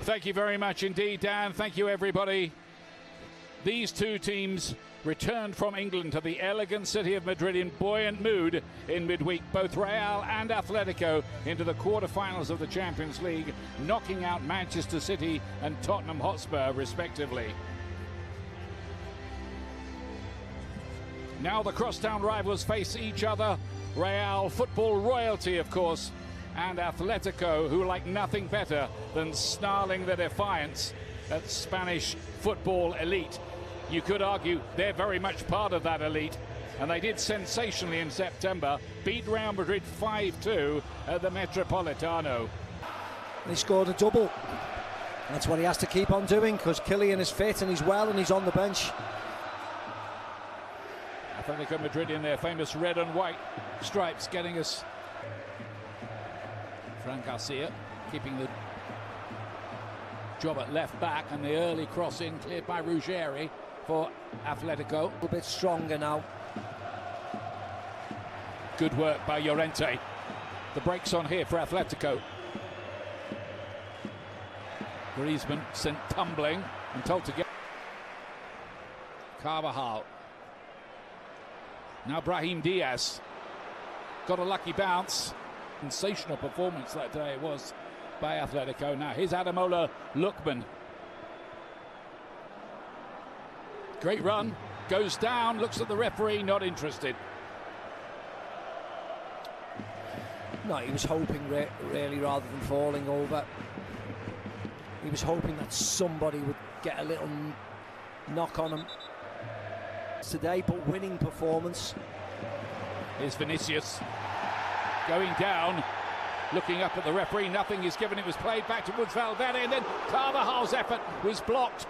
Thank you very much indeed, Dan. Thank you, everybody. These two teams returned from England to the elegant city of Madrid in buoyant mood in midweek. Both Real and Atletico into the quarter-finals of the Champions League, knocking out Manchester City and Tottenham Hotspur, respectively. Now the crosstown rivals face each other. Real, football royalty, of course, and Atletico, who like nothing better than snarling their defiance at Spanish football elite. You could argue they're very much part of that elite, and they did sensationally in September, beat Real Madrid 5-2 at the Metropolitano. He scored a double. That's what he has to keep on doing, because Kylian is fit and he's well and he's on the bench. Atletico Madrid in their famous red and white stripes, getting us Fran Garcia keeping the job at left back, and the early cross in cleared by Ruggeri for Atletico. A little bit stronger now. Good work by Llorente. The brakes on here for Atletico. Griezmann sent tumbling and told to get. Carvajal. Now Brahim Diaz. Got a lucky bounce. Sensational performance that day it was by Atletico. Now here's Ademola Lookman. Great run, goes down, looks at the referee, not interested. No, he was hoping really, rather than falling over. He was hoping that somebody would get a little knock on him today, but winning performance. Here's Vinicius going down, looking up at the referee. Nothing is given. It was played back towards Valverde, and then Carvajal's effort was blocked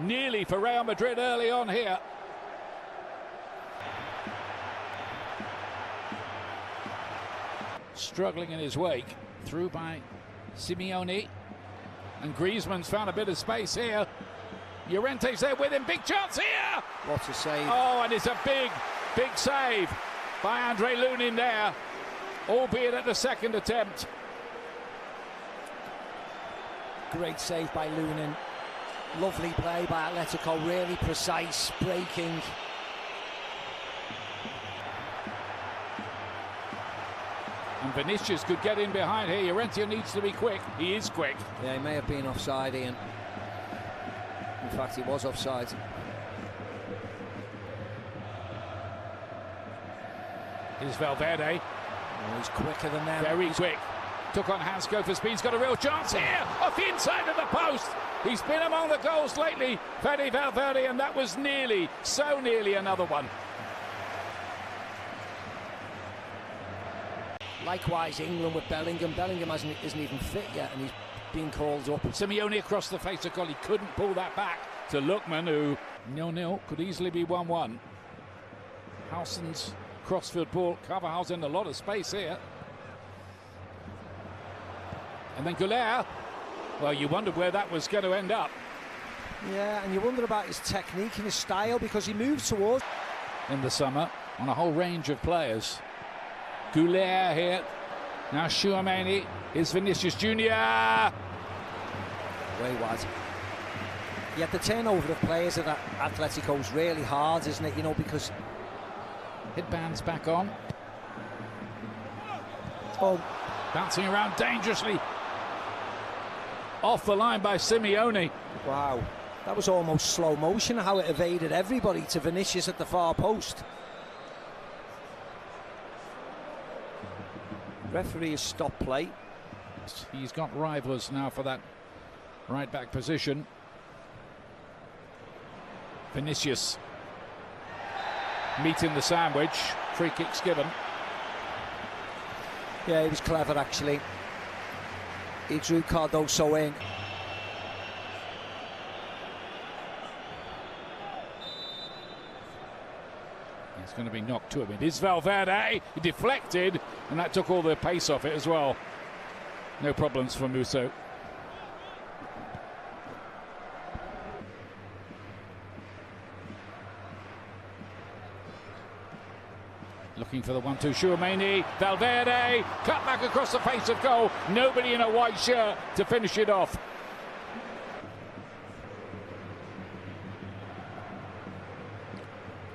nearly for Real Madrid early on here. Struggling in his wake, through by Simeone, and Griezmann's found a bit of space here. Llorente's there with him, big chance here! What a save. Oh, and it's a big save by Andre Lunin there, albeit at the second attempt. Great save by Lunin. Lovely play by Atletico, really precise, breaking. And Vinicius could get in behind here. Llorente needs to be quick. He is quick. Yeah, he may have been offside, Ian. In fact, he was offside. Here's Valverde. Oh, he's quicker than them. Very quick. Took on Hansco for speed. He's got a real chance here. Off the inside of the post. He's been among the goals lately, Fede Valverde, and that was nearly, so nearly another one. Likewise, England with Bellingham. Bellingham isn't even fit yet, and he's being called up. Simeone across the face of goal. He couldn't pull that back to Lookman, who 0-0 could easily be 1-1. Howson's crossfield ball. Carvajal's in a lot of space here. And then Goulet. Well, you wondered where that was going to end up. Yeah, and you wonder about his technique and his style, because he moves towards. In the summer, on a whole range of players. Goulet here. Now Tchouaméni. Here's Vinicius Jr. Way wide. Yet the turnover of players at Atletico is really hard, isn't it? You know, because headbands back on. Oh, bouncing around dangerously. Off the line by Simeone. Wow, that was almost slow motion, how it evaded everybody to Vinicius at the far post. Referee has stopped play. He's got rivals now for that right back position. Vinicius meeting the sandwich. Free kicks given. Yeah, he was clever actually. He drew Cardoso in. It's going to be knocked to him. It is Valverde. He deflected, and that took all the pace off it as well. No problems for Musso. Looking for the 1-2, Tchouaméni, Valverde, cut back across the face of goal. Nobody in a white shirt to finish it off.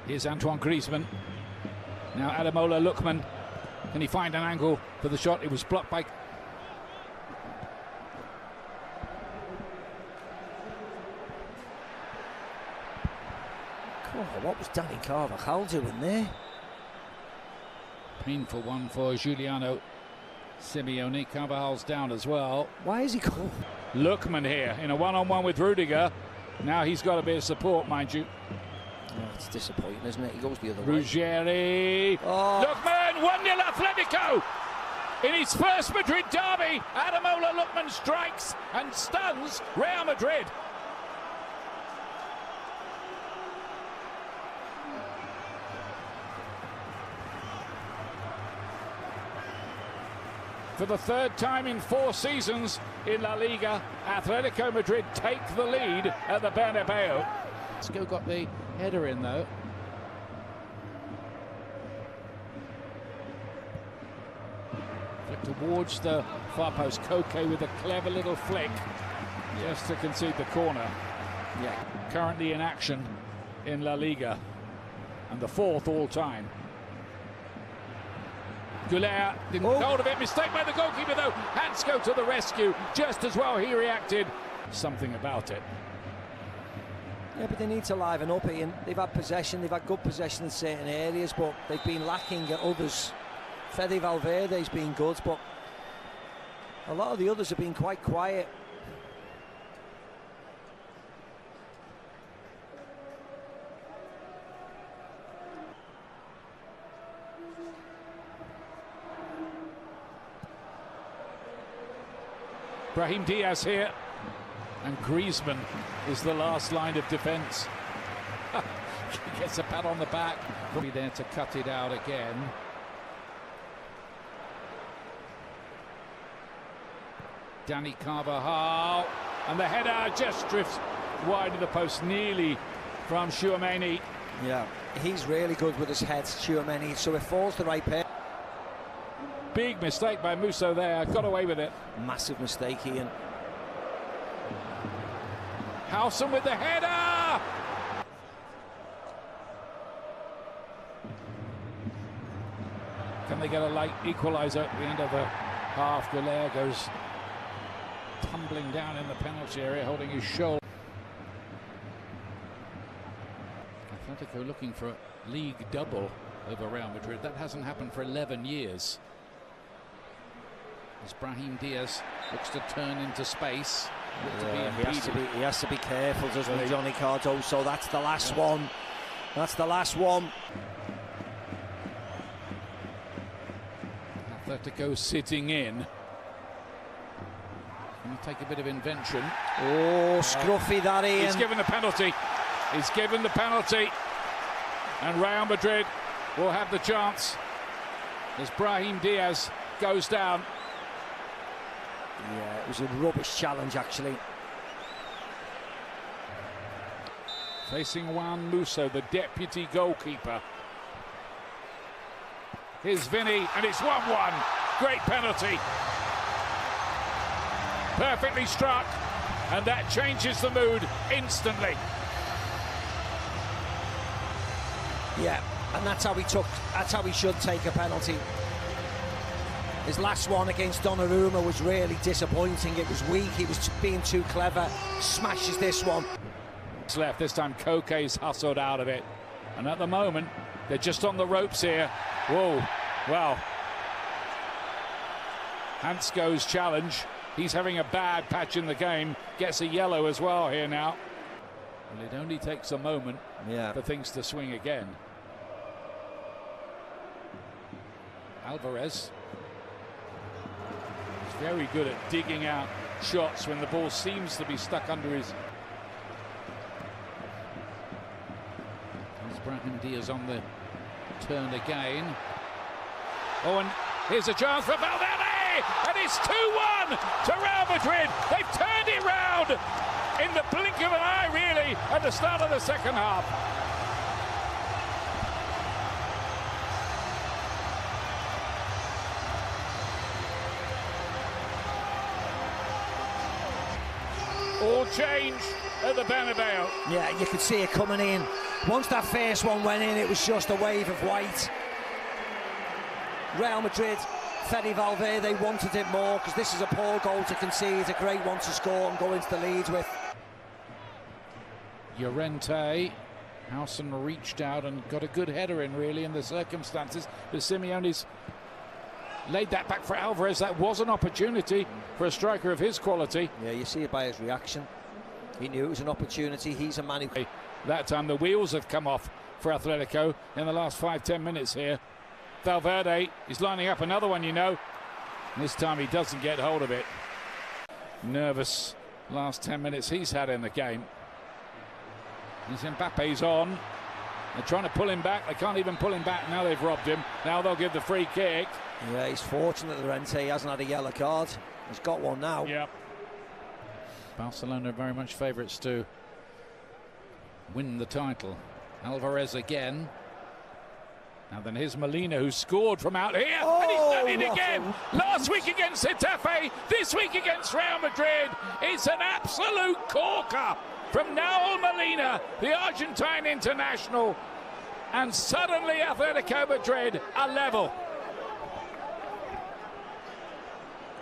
Here's Antoine Griezmann. Now Ademola Lookman. Can he find an angle for the shot? It was blocked by... Oh, what was Danny Carvajal doing there? Painful one for Giuliano Simeone. Carvajal's down as well. Why is he called? Lookman here in a one-on-one with Rudiger. Now he's got a bit of support, mind you. Oh, it's disappointing, isn't it? He goes the other way. Ruggieri. Oh. Lookman, 1-0 Atletico. In his first Madrid derby, Ademola Lookman strikes and stuns Real Madrid. For the third time in 4 seasons in La Liga, Atletico Madrid take the lead at the Bernabeu. Still got the header in though. Flick towards the far post. Koke with a clever little flick just to concede the corner. Yeah, currently in action in La Liga and the 4th all time. Goulet didn't hold of it. Mistake by the goalkeeper though. Hansko to the rescue. Just as well he reacted. Something about it. Yeah, but they need to liven up, Ian. They've had possession, they've had good possession in certain areas, but they've been lacking at others. Fede Valverde's been good, but a lot of the others have been quite quiet. Brahim Diaz here, and Griezmann is the last line of defence. He gets a pat on the back. Will be there to cut it out again. Danny Carvajal, and the header just drifts wide of the post, nearly from Tchouaméni. Yeah, he's really good with his head, Tchouaméni, so it falls the right pair. Big mistake by Musso there, got away with it. Massive mistake, Ian. Howson with the header! Can they get a late equaliser at the end of the half? Goulet goes tumbling down in the penalty area, holding his shoulder. Atletico looking for a league double over Real Madrid. That hasn't happened for 11 years. As Brahim Diaz looks to turn into space. He has to be careful, doesn't he, Johnny Cardoso? That's the last one. That's the last one. Atletico sitting in. Can you take a bit of invention? Oh, scruffy that, Ian. He's given the penalty. He's given the penalty. And Real Madrid will have the chance as Brahim Diaz goes down. Yeah, it was a rubbish challenge, actually. Facing Juan Musso, the deputy goalkeeper. Here's Vinny, and it's 1-1. Great penalty. Perfectly struck, and that changes the mood instantly. Yeah, and that's how he should take a penalty. His last one against Donnarumma was really disappointing. It was weak, he was being too clever. Smashes this one. It's left this time. Koke's hustled out of it, and at the moment they're just on the ropes here. Whoa, wow. Hansko's challenge. He's having a bad patch in the game. Gets a yellow as well here now. And it only takes a moment for things to swing again. Alvarez. Very good at digging out shots when the ball seems to be stuck under his. There's Brahim Diaz on the turn again. Oh, and here's a chance for Valverde, and it's 2-1 to Real Madrid. They've turned it round in the blink of an eye, really, at the start of the second half. all change at the Bernabeu. Yeah, you could see it coming in. Once that first one went in, it was just a wave of white. Real Madrid, Fede Valverde wanted it more, because this is a poor goal to concede, a great one to score and go into the lead with. Llorente, Howson reached out and got a good header in, really, in the circumstances, but Simeone's laid that back for Alvarez. That was an opportunity for a striker of his quality. Yeah, you see it by his reaction. He knew it was an opportunity. He's a man who... That time the wheels have come off for Atletico in the last 5-10 minutes here. Valverde is lining up another one, you know. This time he doesn't get hold of it. Nervous last 10 minutes he's had in the game. As Mbappe's on. They're trying to pull him back. They can't even pull him back. Now they've robbed him. Now they'll give the free kick. Yeah, he's fortunate that Llorente hasn't had a yellow card. He's got one now. Yep. Barcelona are very much favourites to win the title. Alvarez again. Now then here's Molina, who scored from out here. Oh, and he's done it again. Last week against Getafe, this week against Real Madrid. It's an absolute corker from Nahuel Molina, the Argentine international. And suddenly Atletico Madrid are level.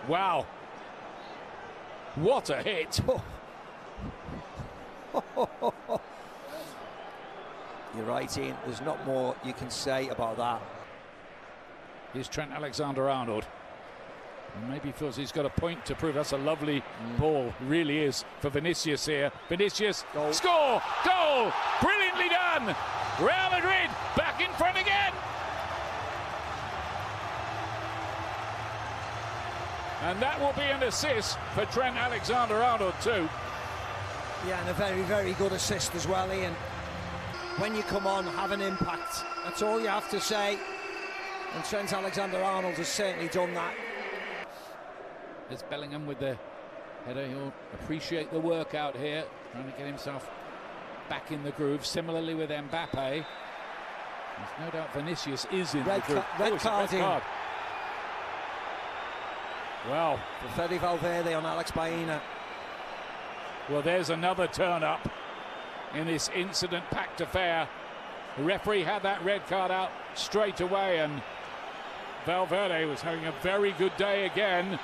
Wow. What a hit. You're right, Ian. There's not more you can say about that. Here's Trent Alexander-Arnold. Maybe feels he's got a point to prove. That's a lovely ball, really is, for Vinicius here. Vinicius, goal. Score, goal, brilliantly done. Real Madrid back in front again. And that will be an assist for Trent Alexander-Arnold too. Yeah, and a very, very good assist as well, Ian. When you come on, have an impact. That's all you have to say. And Trent Alexander-Arnold has certainly done that. There's Bellingham with the header. He'll appreciate the work out here, trying to get himself back in the groove. Similarly with Mbappe. There's no doubt Vinicius is in the groove. Red card. Well, for Fede Valverde on Alex Baena. Well, there's another turn-up in this incident-packed affair. The referee had that red card out straight away, and Valverde was having a very good day again.